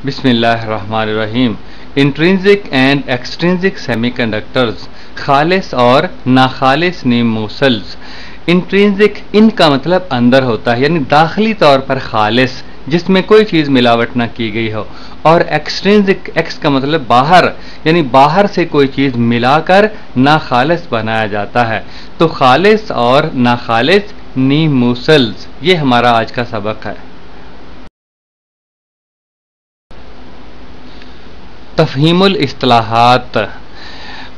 बिस्मिल्लाहिर्रहमानिर्रहीम। Intrinsic and extrinsic semiconductors, खालिस और नाखालिस नीमूसल्स। इंट्रिंसिक, इनका मतलब अंदर होता है, यानी दाखिली तौर पर खालिस, जिसमें कोई चीज़ मिलावट ना की गई हो। और एक्सट्रिंसिक, एक्स का मतलब बाहर, यानी बाहर से कोई चीज़ मिलाकर नाखालिस बनाया जाता है। तो खालिस और नाखालिस नीमूसल्स, ये हमारा आज का सबक है। तफ़हीमुल इस्तिलाहात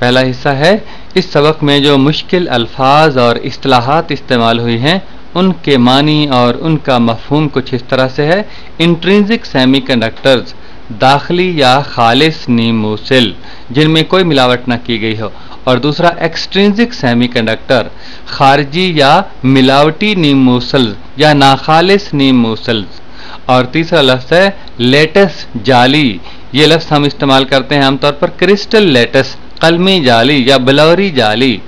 पहला हिस्सा है। इस सबक में जो मुश्किल अल्फाज और इस्तिलाहात इस्तेमाल हुई हैं, उनके मानी और उनका मफ़हूम कुछ इस तरह से है। इंट्रिंसिक सेमीकंडक्टर्स, दाखिली या खालिस नीमूसिल, जिनमें कोई मिलावट न की गई हो। और दूसरा एक्सट्रिंसिक सेमीकंडक्टर, खारजी या मिलावटी नीमूसल या नाखालिस नीमूसल्स। और तीसरा लफ्ज़ है लेटस, जाली। ये लफ्ज़ हम इस्तेमाल करते हैं आमतौर पर क्रिस्टल लेटस, कलमी जाली या बलौरी जाली।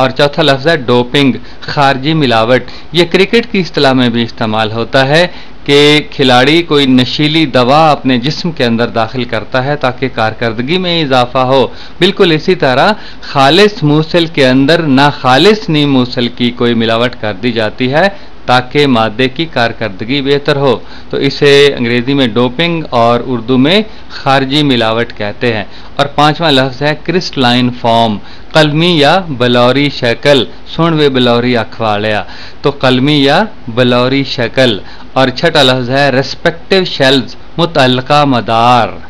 और चौथा लफ्ज़ है डोपिंग, खारजी मिलावट। ये क्रिकेट की इस्तिलाह में भी इस्तेमाल होता है कि खिलाड़ी कोई नशीली दवा अपने जिस्म के अंदर दाखिल करता है ताकि कारकर्दगी में इजाफा हो। बिल्कुल इसी तरह खालिस मूसल के अंदर ना खालिस नी मूसल की कोई मिलावट कर दी जाती है ताकि मादे की कारकर्दगी बेहतर हो। तो इसे अंग्रेज़ी में डोपिंग और उर्दू में खारजी मिलावट कहते हैं। और पांचवा लफ्ज़ है क्रिस्टलाइन फॉर्म, कलमी या बलौरी शक्ल, सुन वे बलौरी अखवाड़िया। तो कलमी या बलौरी शक्ल। और छठा लफ्ज़ है रेस्पेक्टिव शेल्स, मुतअल्लिका मदार।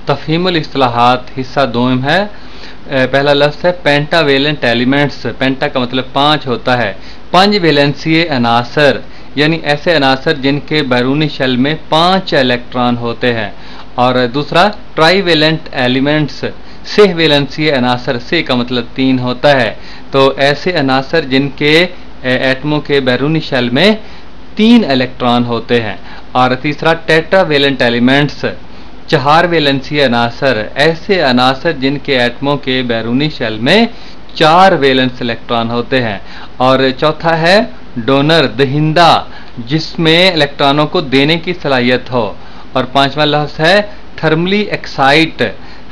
तफ़हीमुल इस्तिलाहात हिस्सा दोम है। पहला लफ्ज़ है पेंटावेलेंट एलिमेंट्स। पेंटा का मतलब पांच होता है। पांच वैलेंसीय अनासर, यानी ऐसे अनासर जिनके बैरूनी शेल में 5 इलेक्ट्रॉन होते हैं। और दूसरा ट्राईवेलेंट एलिमेंट्स, 6 वैलेंसीय अनासर, से का मतलब 3 होता है। तो ऐसे अनासर जिनके एटमों के बैरूनी शेल में 3 इलेक्ट्रॉन होते हैं। और तीसरा टेट्रावेलेंट एलिमेंट्स, 4 वैलेंसीय अनासर, ऐसे अनासर जिनके एटमों के बैरूनी शेल में 4 वैलेंस इलेक्ट्रॉन होते हैं। और चौथा है डोनर, दहिंदा, जिसमें इलेक्ट्रॉनों को देने की सलाहियत हो। और पांचवा लफ्ज़ है थर्मली एक्साइट,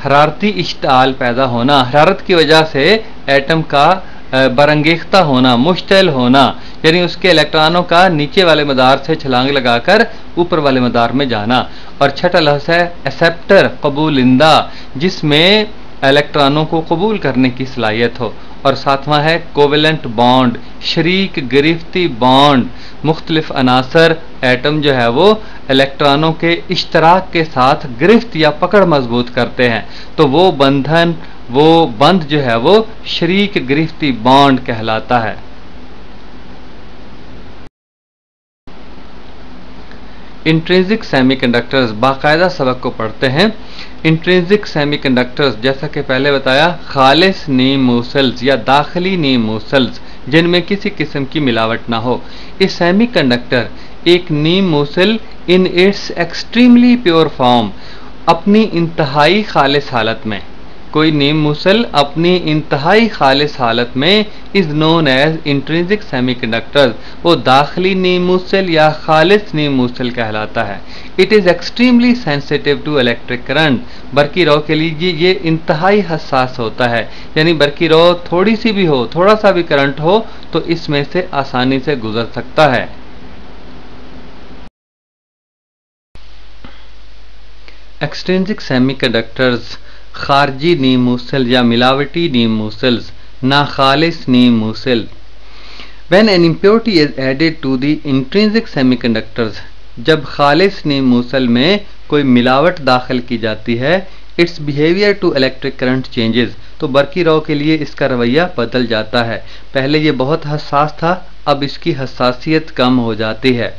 हरारती इश्ताल पैदा होना, हरारत की वजह से एटम का बरंगेख्ता होना, मुश्तल होना, यानी उसके इलेक्ट्रॉनों का नीचे वाले मदार से छलांग लगाकर ऊपर वाले मदार में जाना। और छठा लफ्ज़ है एक्सेप्टर, कबूलिंदा, जिसमें इलेक्ट्रॉनों को कबूल करने की सलाहियत हो। और सातवां है कोवेलेंट बॉन्ड, शरीक गिरफ्ती बॉन्ड। मुख्तलिफ अनासर एटम जो है वो इलेक्ट्रॉनों के इश्तराक के साथ गिरफ्त या पकड़ मजबूत करते हैं। तो वो बंधन, वो बंध जो है वो शरीक गिरफ्ती बॉन्ड कहलाता है। इंट्रिंसिक सेमीकंडक्टर्स, बाकायदा सबक को पढ़ते हैं। इंट्रिंसिक सेमीकंडक्टर्स, जैसा कि पहले बताया, खालिस नीमूसल्स या दाखिली नीमूसल्स, जिनमें किसी किस्म की मिलावट ना हो। इस सेमीकंडक्टर एक नीमूसल in its extremely pure form, अपनी इंतहाई खालिस हालत में, कोई नीमूसल अपनी इंतहाई खालिस हालत में is known as intrinsic semiconductors, वो दाखिली नीमूसल या खालिस नीमूसल कहलाता है। It is extremely sensitive to electric current, बरकी रो के लिए ये इंतहाई हसास होता है, यानी बरकी रो थोड़ी सी भी हो, थोड़ा सा भी करंट हो तो इसमें से आसानी से गुजर सकता है। एक्सट्रिंसिक सेमीकंडक्टर्स, खारजी नीमूसल या मिलावटी नीमूसल्स, नाखालिस नीमूसल। When an impurity is added to the intrinsic semiconductors, जब खालिस नीमूसल में कोई मिलावट दाखिल की जाती है, it's behaviour to electric current changes, तो बरकी रो के लिए इसका रवैया बदल जाता है। पहले ये बहुत हसास था, अब इसकी हसासियत कम हो जाती है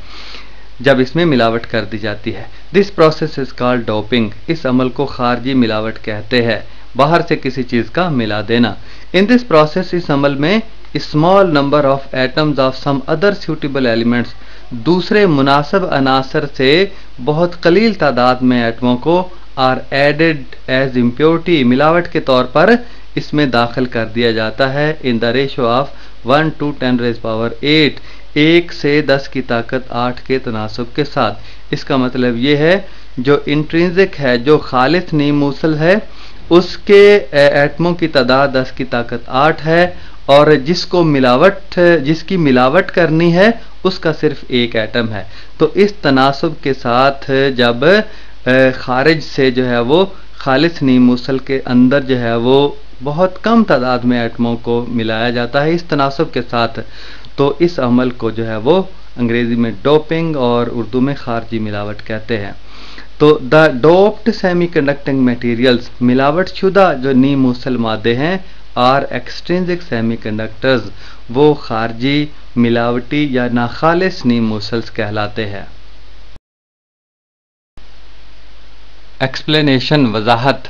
जब इसमें मिलावट कर दी जाती है। This process is called doping, इस अमल को खारजी मिलावट कहते हैं, बाहर से किसी चीज़ का मिला देना। इन दिस प्रोसेस, इस अमल में small number of atoms of some other suitable elements, दूसरे मुनासिब अनासर से बहुत कलील तादाद में एटमों को आर एडेड एज इम्प्योरिटी, मिलावट के तौर पर इसमें दाखिल कर दिया जाता है in the ratio of 1 to 10⁸, 1 से 10 की ताकत 8 के तनासब के साथ। इसका मतलब ये है जो इंट्रिंसिक है, जो खालिस नीम मूसल है, उसके एटमों की तादाद 10 की ताकत 8 है, और जिसकी मिलावट करनी है उसका सिर्फ एक एटम है। तो इस तनासब के साथ जब खारिज से जो है वो खालिस नीम मूसल के अंदर जो है वो बहुत कम तादाद में एटमों को मिलाया जाता है इस तनासब के साथ, तो इस अमल को जो है वो अंग्रेजी में डोपिंग और उर्दू में खारजी मिलावट कहते हैं। तो द डोप्ड सेमीकंडक्टिंग मटेरियल्स, मिलावट शुदा जो नीम मूसल मादे हैं, आर एक्सट्रिंसिक सेमीकंडक्टर्स, वो खारजी मिलावटी या नाखालिस नीम मूसल्स कहलाते हैं। एक्सप्लेनेशन, वजाहत।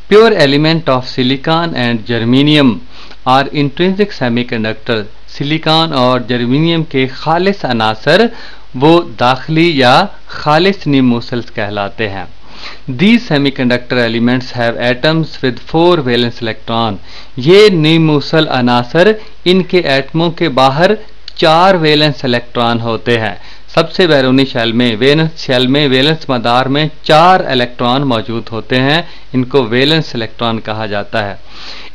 Pure element of silicon and germanium are intrinsic semiconductor. Silicon और जर्मेनियम के खालिस अनासर वो दाखिली या खालिस नीम मूसल्स कहलाते हैं। These semiconductor elements have atoms with 4 valence electron. ये नीम मूसल अनासर, इनके एटमों के बाहर 4 वैलेंस इलेक्ट्रॉन होते हैं। सबसे बैरूनी शेल में, वैलेंस मदार में 4 इलेक्ट्रॉन मौजूद होते हैं, इनको वैलेंस इलेक्ट्रॉन कहा जाता है।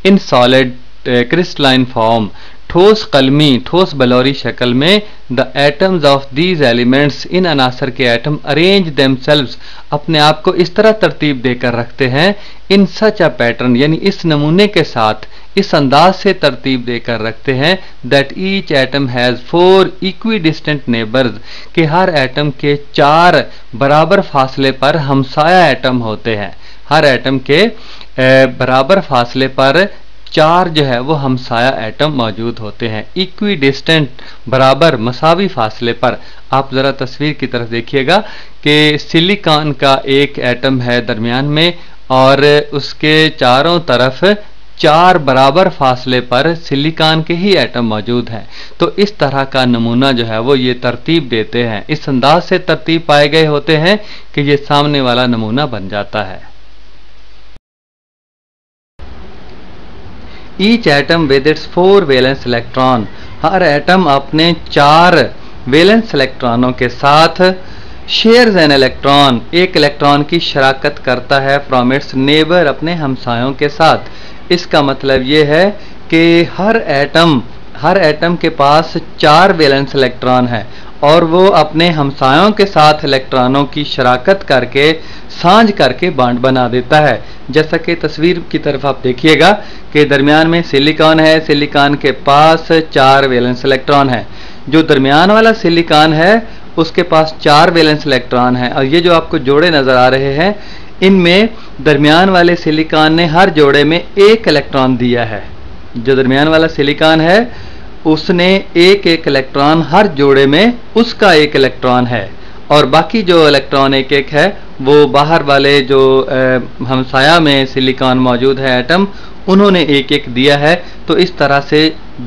इन सॉलिड क्रिस्टलाइन फॉर्म, ठोस कलमी, ठोस बलौरी शक्ल में, the atoms of these elements, इन अनासर के एटम अरेंज देमसेल्व्स, अपने आप को इस तरह तरतीब देकर रखते हैं, इन सच अ पैटर्न, यानी इस नमूने के साथ, इस अंदाज से तरतीब देकर रखते हैं, that each atom has 4 equi distant neighbours, कि हर एटम के 4 बराबर फासले पर हमसाया एटम होते हैं। हर एटम के बराबर फासले पर 4 जो है वो हमसाया एटम मौजूद होते हैं। इक्वी डिस्टेंट, बराबर मसावी फासले पर। आप जरा तस्वीर की तरफ देखिएगा कि सिलिकॉन का एक एटम है दरमियान में, और उसके चारों तरफ 4 बराबर फासले पर सिलिकॉन के ही एटम मौजूद हैं। तो इस तरह का नमूना जो है वो ये तरतीब देते हैं, इस अंदाज से तरतीब पाए गए होते हैं कि ये सामने वाला नमूना बन जाता है। Each atom with its 4 valence electron, her atom अपने 4 वैलेंस इलेक्ट्रॉनों के साथ शेयर्स एन इलेक्ट्रॉन, एक इलेक्ट्रॉन की शराकत करता है, फ्रॉम इट्स नेबर, अपने हमसायों के साथ। इसका मतलब ये है कि हर एटम के पास 4 वैलेंस इलेक्ट्रॉन है, और वो अपने हमसायों के साथ इलेक्ट्रॉनों की शराकत करके सांझ करके बॉन्ड बना देता है। जैसा कि तस्वीर की तरफ आप देखिएगा कि दरमियान में सिलिकॉन है, सिलिकॉन के पास 4 वैलेंस इलेक्ट्रॉन है। जो दरमियान वाला सिलिकॉन है उसके पास 4 वैलेंस इलेक्ट्रॉन है, और ये जो आपको जोड़े नजर आ रहे हैं, इनमें दरमियान वाले सिलिकॉन ने हर जोड़े में 1 इलेक्ट्रॉन दिया है। जो दरमियान वाला सिलिकॉन है उसने एक इलेक्ट्रॉन, हर जोड़े में उसका 1 इलेक्ट्रॉन है, और बाकी जो इलेक्ट्रॉन एक है वो बाहर वाले जो हमसाया में सिलिकॉन मौजूद है एटम, उन्होंने 1 दिया है। तो इस तरह से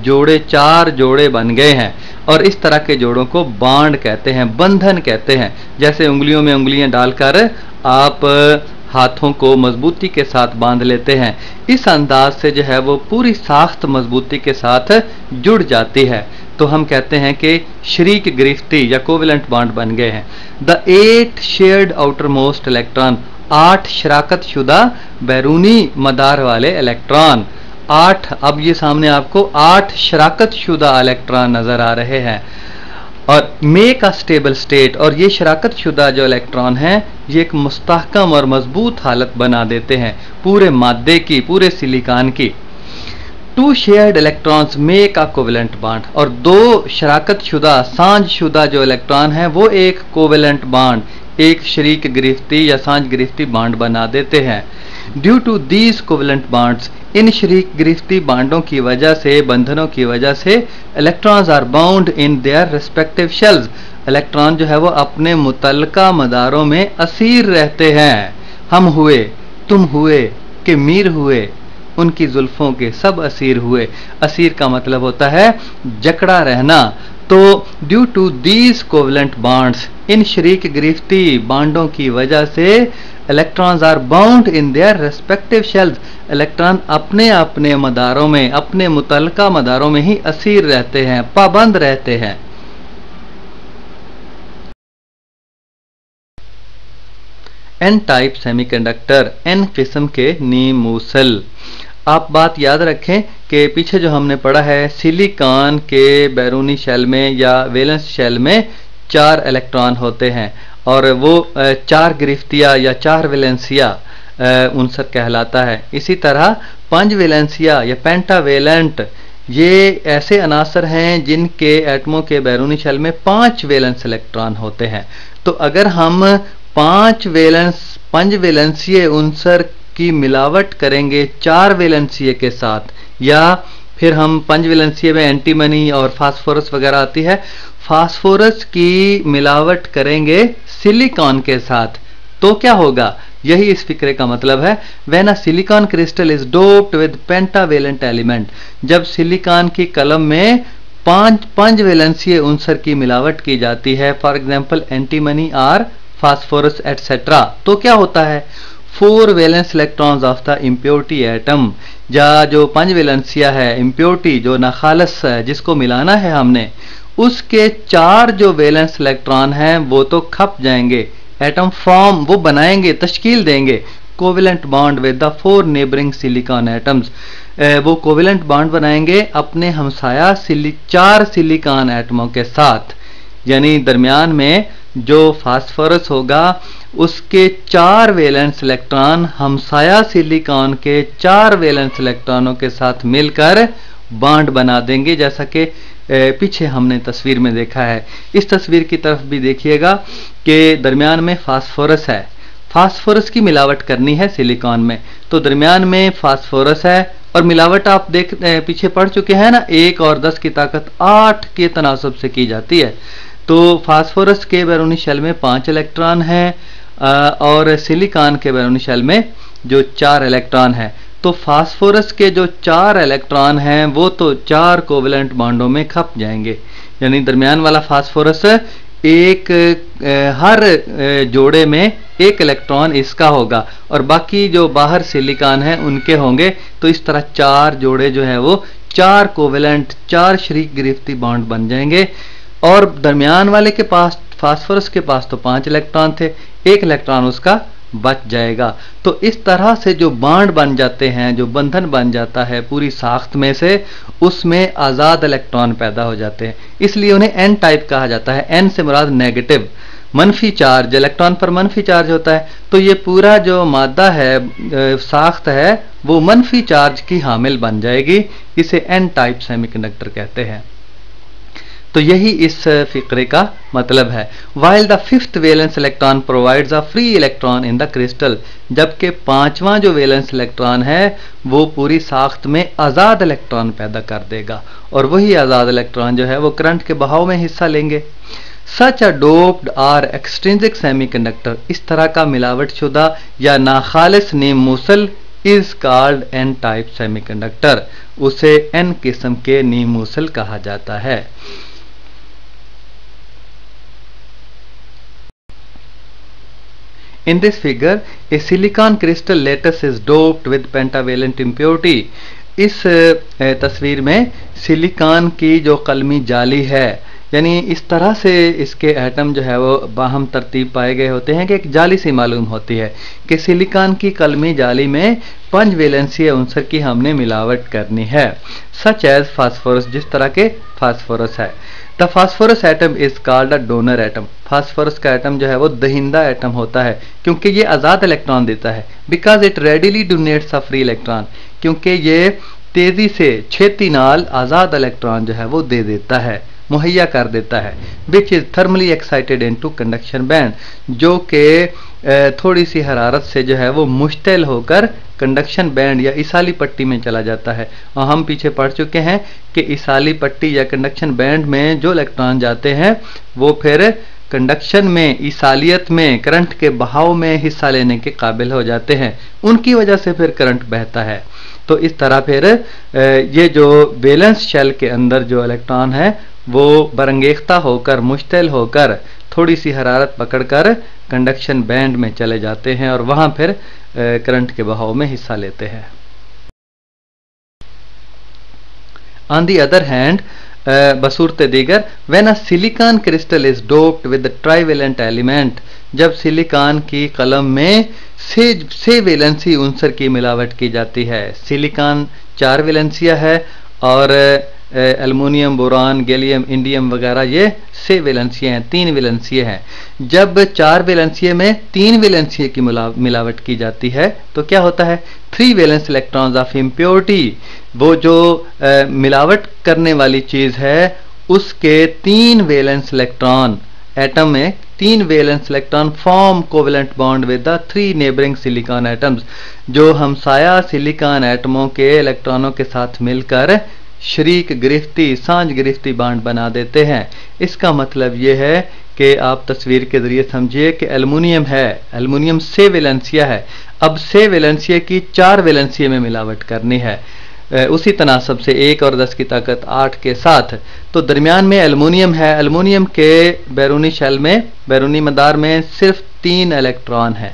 4 जोड़े बन गए हैं, और इस तरह के जोड़ों को बॉन्ड कहते हैं, बंधन कहते हैं। जैसे उंगलियों में उंगलियां डालकर आप हाथों को मजबूती के साथ बांध लेते हैं, इस अंदाज से जो है वो पूरी साख्त मजबूती के साथ जुड़ जाती है। तो हम कहते हैं कि शरीक गिरफ्ती या कोवेलेंट बॉन्ड बन गए हैं। The 8 shared outer most electron, 8 शराकत शुदा बैरूनी मदार वाले इलेक्ट्रॉन। 8, अब ये सामने आपको 8 शराकत शुदा इलेक्ट्रॉन नजर आ रहे हैं, और मेक अ स्टेबल स्टेट, और ये शराकत शुदा जो इलेक्ट्रॉन हैं ये एक मुस्तहकम और मजबूत हालत बना देते हैं पूरे मादे की, पूरे सिलिकॉन की। 2 shared electrons make a covalent bond, और 2 शराकत शुदा, सांझ शुदा जो इलेक्ट्रॉन है वो एक कोवेलेंट बॉन्ड, एक शरीक गिरफ्ती या सांझ गिरफ्ती बॉन्ड बना देते हैं। Due to these covalent bonds, इन शरीक गिरफ्ती बॉन्डों की वजह से, बंधनों की वजह से, electrons are bound in their respective shells, electron जो है वो अपने मुतल्लिका मदारों में असीर रहते हैं। हम हुए, तुम हुए, कि मीर हुए, उनकी जुल्फों के सब असीर हुए। असीर का मतलब होता है जकड़ा रहना। तो due to these covalent bonds, इन शरीक गिरफ्ती बॉन्डों की वजह से, electrons are bound in their respective shells, electron अपने अपने मदारों में, अपने मुतल्लिका मदारों में ही असीर रहते हैं, पाबंद रहते हैं। एन टाइप सेमीकंडक्टर, एन किस्म के नीम मूसल। आप बात याद रखें कि पीछे जो हमने पढ़ा है सिलिकॉन के बैरूनी शेल में या वैलेंस शेल में 4 इलेक्ट्रॉन होते हैं और वो 4 गिरफ्तिया या 4 वैलेंसिया उनसर कहलाता है। इसी तरह 5 वैलेंसिया या पेंटावेलेंट ये ऐसे अनासर हैं जिनके एटमों के बैरूनी शेल में 5 वैलेंस इलेक्ट्रॉन होते हैं। तो अगर हम 5 वैलेंसीय उनसर की मिलावट करेंगे 4 वैलेंसीय के साथ, या फिर हम 5 वैलेंसीय में एंटीमनी और फास्फोरस वगैरह आती है, फास्फोरस की मिलावट करेंगे सिलिकॉन के साथ, तो क्या होगा? यही इस फिक्रे का मतलब है। When a silicon crystal is doped with pentavalent element, जब सिलिकॉन की कलम में 5 वैलेंसीय उनसर की मिलावट की जाती है, फॉर एग्जांपल एंटीमनी और फास्फोरस एटसेट्रा, तो क्या होता है? 4 valence electrons of the impurity atom, या जो 5 वैलेंसिया है इम्प्योरिटी जो नाखालस है जिसको मिलाना है हमने, उसके 4 जो वैलेंस इलेक्ट्रॉन हैं वो तो खप जाएंगे, एटम फॉर्म वो बनाएंगे, तश्कील देंगे covalent bond with the 4 neighbouring silicon atoms, वो कोवेलेंट बॉन्ड बनाएंगे अपने हमसाया 4 सिलिकॉन एटमों के साथ, यानी दरमियान में जो फास्फोरस होगा उसके 4 वैलेंस इलेक्ट्रॉन हमसाया सिलिकॉन के 4 वैलेंस इलेक्ट्रॉनों के साथ मिलकर बॉन्ड बना देंगे, जैसा कि पीछे हमने तस्वीर में देखा है। इस तस्वीर की तरफ भी देखिएगा कि दरमियान में फास्फोरस है, फास्फोरस की मिलावट करनी है सिलिकॉन में, तो दरमियान में फास्फोरस है और मिलावट आप देख पीछे पढ़ चुके हैं ना, 1 और 10 की ताकत 8 के तनासब से की जाती है। तो फास्फोरस के बैरूनी शेल में 5 इलेक्ट्रॉन हैं और सिलिकॉन के बैरूनी शेल में जो 4 इलेक्ट्रॉन है, तो फास्फोरस के जो 4 इलेक्ट्रॉन हैं वो तो 4 कोवेलेंट बॉन्डों में खप जाएंगे, यानी दरमियान वाला फास्फोरस हर जोड़े में 1 इलेक्ट्रॉन इसका होगा और बाकी जो बाहर सिलिकॉन है उनके होंगे। तो इस तरह 4 जोड़े जो है वो 4 कोवेलेंट 4 शरीक गिरफ्ती बॉन्ड बन जाएंगे और दरमियान वाले के पास फास्फोरस के पास तो 5 इलेक्ट्रॉन थे, 1 इलेक्ट्रॉन उसका बच जाएगा। तो इस तरह से जो बॉन्ड बन जाते हैं, जो बंधन बन जाता है पूरी साख्त में से, उसमें आज़ाद इलेक्ट्रॉन पैदा हो जाते हैं, इसलिए उन्हें एन टाइप कहा जाता है। एन से मुराद नेगेटिव, मनफी चार्ज, इलेक्ट्रॉन पर मनफी चार्ज होता है, तो ये पूरा जो मादा है साख्त है वो मनफी चार्ज की हामिल बन जाएगी, इसे एन टाइप सेमीकंडक्टर कहते हैं। तो यही इस फिक्रे का मतलब है। While the 5th valence electron provides a free electron in the crystal, जबकि 5वां जो वैलेंस इलेक्ट्रॉन है वो पूरी साख्त में आज़ाद इलेक्ट्रॉन पैदा कर देगा और वही आज़ाद इलेक्ट्रॉन जो है वो करंट के बहाव में हिस्सा लेंगे। सच अ डोप्ड और एक्सट्रिंसिक सेमीकंडक्टर, इस तरह का मिलावट शुदा या नाखालिस नीम मूसल is called an type semiconductor, उसे एन किस्म के नीम मूसल कहा जाता है। In this figure, a silicon crystal lattice is doped with pentavalent impurity. इस तस्वीर में सिलिकॉन की जो कलमी जाली है, यानी इस तरह से इसके एटम जो है वो बाहम तरतीब पाए गए होते हैं कि एक जाली सी मालूम होती है कि सिलिकॉन की कलमी जाली में 5 वैलेंसीय उनसर की हमने मिलावट करनी है, सच एज फास्फोरस, जिस तरह के फास्फोरस है। The phosphorus atom is called a donor atom, phosphorus का एटम जो है वो दहिंदा एटम होता है क्योंकि ये आज़ाद इलेक्ट्रॉन देता है। Because it readily donates a free electron, क्योंकि ये तेजी से छेती नाल आज़ाद इलेक्ट्रॉन जो है वो दे देता है, मुहैया कर देता है। Which is thermally excited into conduction band, जो कि थोड़ी सी हरारत से जो है वो मुश्तिल होकर कंडक्शन बैंड या इसाली पट्टी में चला जाता है। और हम पीछे पढ़ चुके हैं कि इसाली पट्टी या कंडक्शन बैंड में जो इलेक्ट्रॉन जाते हैं वो फिर कंडक्शन में, इसालियत में, करंट के बहाव में हिस्सा लेने के काबिल हो जाते हैं, उनकी वजह से फिर करंट बहता है। तो इस तरह फिर ये जो वैलेंस शेल के अंदर जो इलेक्ट्रॉन है वो बरंगेख्ता होकर, मुश्तिल होकर, थोड़ी सी हरारत पकड़कर कंडक्शन बैंड में चले जाते हैं और वहां फिर करंट के बहाव में हिस्सा लेते हैं। On the other hand, बसूरत दीगर when a silicon crystal is doped with trivalent element, जब सिलिकॉन की कलम में से वैलेंसी उनसर की मिलावट की जाती है। सिलिकॉन 4 वैलेंसिया है और एल्युमिनियम, बोरान, गैलियम, इंडियम वगैरह ये से वैलेंसिया हैं, 3 वैलेंसिया हैं। जब 4 वैलेंसिया में 3 वैलेंसिया की मिलावट की जाती है तो क्या होता है, 3 वैलेंस इलेक्ट्रॉन्स ऑफ इम्प्योरिटी, वो जो मिलावट करने वाली चीज है उसके 3 वैलेंस इलेक्ट्रॉन, एटम में 3 valence electron form covalent bond with the 3 neighbouring silicon atoms, जो हमसाया सिलिकॉन एटमों के इलेक्ट्रॉनों के साथ मिलकर शरीक गिरफ्ती, सांझ गिरफ्ती बॉन्ड बना देते हैं। इसका मतलब यह है कि आप तस्वीर के जरिए समझिए कि एल्युमिनियम है, एल्युमिनियम से वैलेंसिया है, अब से वैलेंसिया की 4 वैलेंसिया में मिलावट करनी है उसी तनासब से 1 और 10 की ताकत 8 के साथ। तो दरमियान में एल्युमिनियम है, एल्युमिनियम के बैरूनी शेल में, बैरूनी मदार में सिर्फ 3 इलेक्ट्रॉन है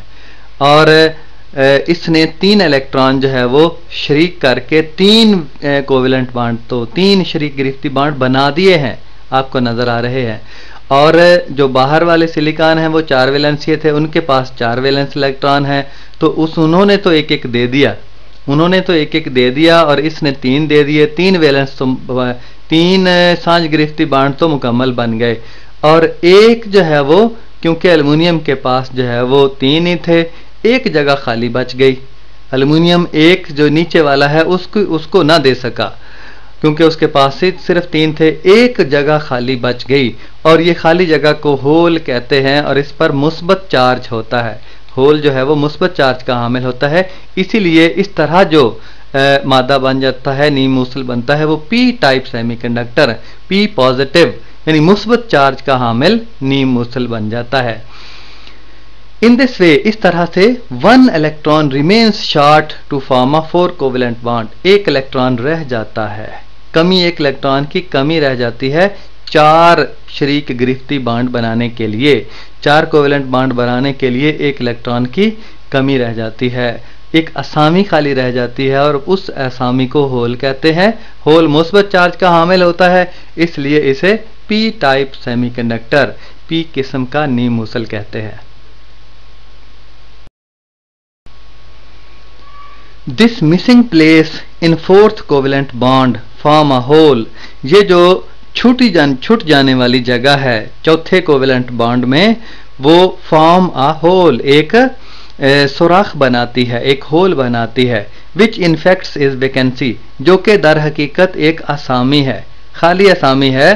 और इसने 3 इलेक्ट्रॉन जो है वो शरीक करके 3 कोवेलेंट बॉन्ड, तो 3 शरीक गिरफ्ती बॉन्ड बना दिए हैं, आपको नजर आ रहे हैं। और जो बाहर वाले सिलिकॉन हैं वो 4 वैलेंसिए थे, उनके पास 4 वैलेंस इलेक्ट्रॉन है, तो उन्होंने तो एक एक दे दिया, उन्होंने तो एक एक दे दिया और इसने 3 दे दिए, 3 वैलेंस तो 3 सांझ गिरफ्ती बॉन्ड तो मुकम्मल बन गए। और एक जो है वो, क्योंकि एल्युमिनियम के पास जो है वो 3 ही थे, एक जगह खाली बच गई, एल्युमिनियम एक जो नीचे वाला है उसको ना दे सका क्योंकि उसके पास सिर्फ 3 थे, एक जगह खाली बच गई और ये खाली जगह को होल कहते हैं और इस पर मुस्बत चार्ज होता है। होल जो है वो मुस्बत चार्ज का हामिल होता है, इसीलिए इस तरह जो मादा बन जाता है, नीम मूसल बनता है, वो P type semiconductor, P positive यानी मुस्बत चार्ज का हामिल नीम मूसल बन जाता है। इन दिस वे, इस तरह से 1 electron remains short to form a 4 covalent bond, एक इलेक्ट्रॉन रह जाता है, कमी, एक इलेक्ट्रॉन की कमी रह जाती है 4 शरीक गिरफ्ती बॉन्ड बनाने के लिए, 4 कोवेलेंट बॉन्ड बनाने के लिए एक इलेक्ट्रॉन की कमी रह जाती है, एक असामी खाली रह जाती है और उस असामी को होल कहते हैं। होल मुस्बत चार्ज का हामिल होता है, इसलिए इसे पी टाइप सेमीकंडक्टर, पी किस्म का नीम मूसल कहते हैं। This missing place in 4th covalent bond form a hole, ये जो छूट जाने वाली जगह है 4थे कोवेलेंट बॉन्ड में, वो फॉर्म अ होल, एक सुराख बनाती है, एक होल बनाती है। विच इनफेक्ट्स इज वैकेंसी, जो कि दर हकीकत एक असामी है, खाली असामी है।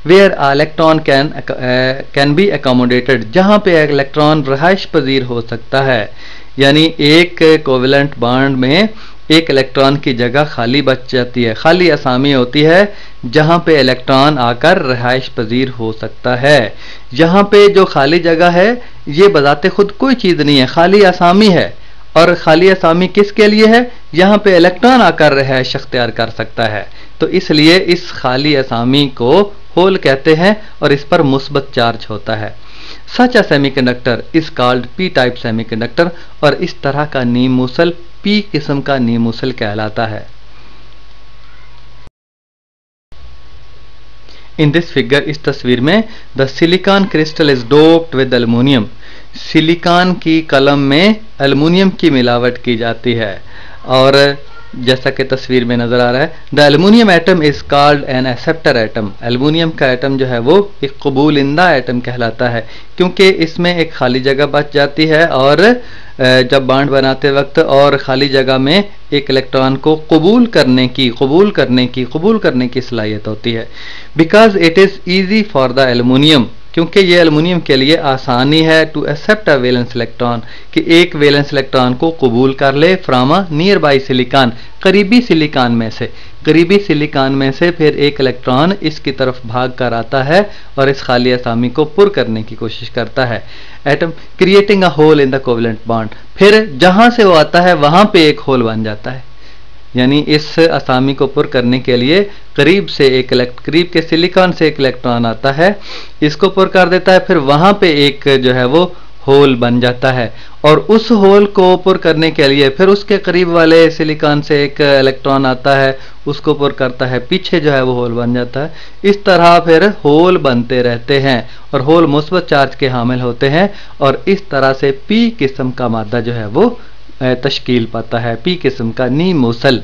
Where electron can be accommodated, जहां पे इलेक्ट्रॉन रहाइश पजीर हो सकता है, यानी एक कोवेलेंट बॉन्ड में एक इलेक्ट्रॉन की जगह खाली बच जाती है, खाली असामी होती है जहां पे इलेक्ट्रॉन आकर रहाइश पजीर हो सकता है। यहां पे जो खाली जगह है ये बजाते खुद कोई चीज नहीं है, खाली असामी है, और खाली असामी किसके लिए है, यहां पे इलेक्ट्रॉन आकर रहाइश अख्तियार कर सकता है, तो इसलिए इस खाली असामी को होल कहते हैं और इस पर मुस्बत चार्ज होता है। Such a semiconductor is called P type semiconductor, और इस तरह का नीम मूसल पी किस्म का नीम मूसल कहलाता है। इन दिस फिगर, इस तस्वीर में, the silicon crystal is doped with aluminium, silicon की कलम में एल्युमिनियम की मिलावट की जाती है और जैसा कि तस्वीर में नजर आ रहा है, the aluminium atom is called an acceptor atom, aluminium का एटम जो है वो एक कबूलिंदा एटम कहलाता है क्योंकि इसमें एक खाली जगह बच जाती है और जब बॉन्ड बनाते वक्त और खाली जगह में एक इलेक्ट्रॉन को कबूल करने की सलाहियत होती है। Because it is easy for the aluminium, क्योंकि ये एल्युमिनियम के लिए आसानी है to accept a valence electron, कि एक वैलेंस इलेक्ट्रॉन को कबूल कर ले from a nearby silicon, करीबी सिलिकॉन में से फिर एक इलेक्ट्रॉन इसकी तरफ भाग कर आता है और इस खाली असामी को पुर करने की कोशिश करता है, atom creating a hole in the covalent bond, फिर जहां से वो आता है वहां पे एक होल बन जाता है, यानी इस असामी को पुर करने के लिए करीब के सिलिकॉन से एक इलेक्ट्रॉन आता है, इसको पुर कर देता है, फिर वहां पे एक जो है वो होल बन जाता है। और उस होल को पुर करने के लिए फिर उसके करीब वाले सिलिकॉन से एक इलेक्ट्रॉन आता है, उसको पुर करता है, पीछे जो है वो होल बन जाता है। इस तरह फिर होल बनते रहते हैं और होल मुस्बत चार्ज के हामिल होते हैं और इस तरह से पी किस्म का मादा जो है वो तश्कील पाता है, पी किस्म का नीमोसल